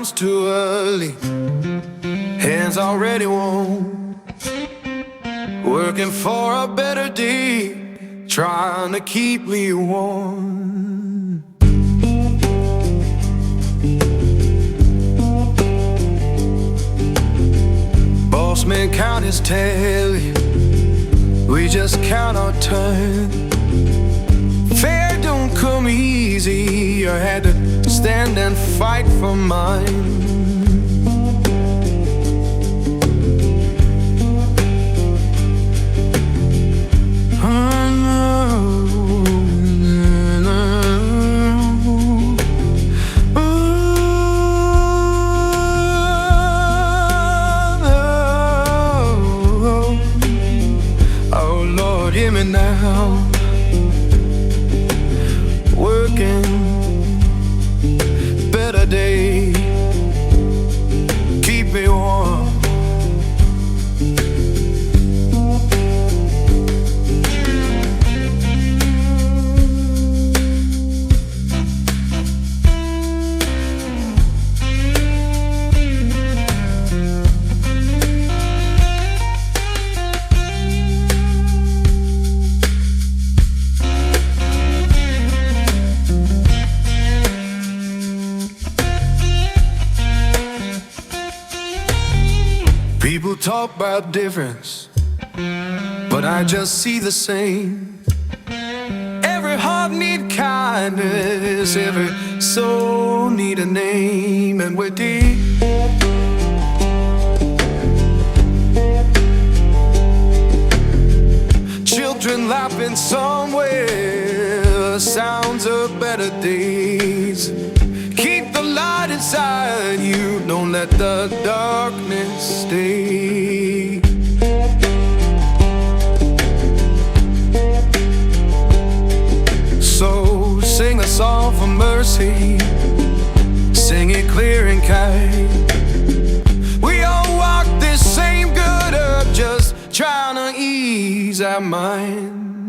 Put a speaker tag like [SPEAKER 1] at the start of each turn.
[SPEAKER 1] comes too early, hands already warm, working for a better day, trying to keep me warm. Boss man count his tally, we just count our turn. Fair don't come easy, I had to stand and fight for mine. Oh Lord, hear me now. Working, better day, keep me warm. People talk about difference, but I just see the same. Every heart need kindness, every soul need a name, and we're deep. Children laughing somewhere, sounds of better days. Keep the light inside you, don't let the darkness stay. So sing a song for mercy, sing it clear and kind. We all walk this same good earth, just trying to ease our mind.